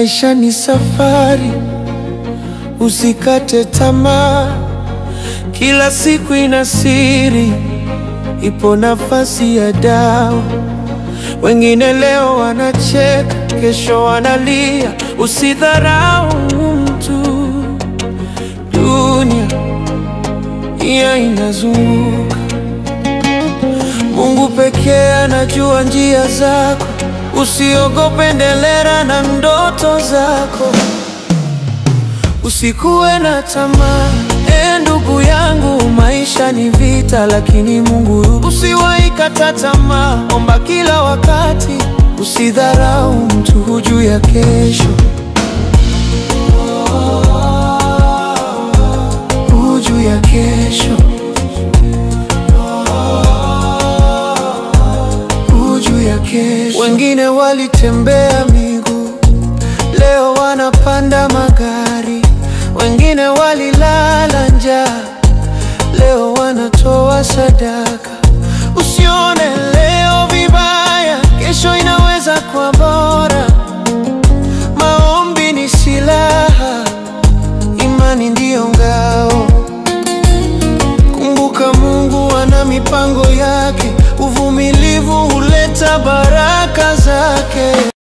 Maisha ni safari, usikate tamaa. Kila siku ina siri, ipo nafasi ya dawa. Wengine leo wanacheka, kesho wanalia. Usidharau mtu, dunia inazunguka. Mungu pekee anajua njia zako. Usiogope, endelea na ndoto zako. Usikuwe na tamaa, ndugu yangu. Maisha ni vita, lakini Mungu yupo. Usiwahi kata tamaa, omba kila wakati. Usidharau mtu, hujui ya kesho. Hujui ya kesho. Wengine walitembea miguu, leo wanapanda magari. Wengine walilala njaa, leo wanatoa sadaka. Usione leo vibaya, kesho inaweza kuwa bora. Maombi ni silaha, imani ndiyo ngao. Kumbuka Mungu ana mipango yake, uvumilivu huleta baraka zake.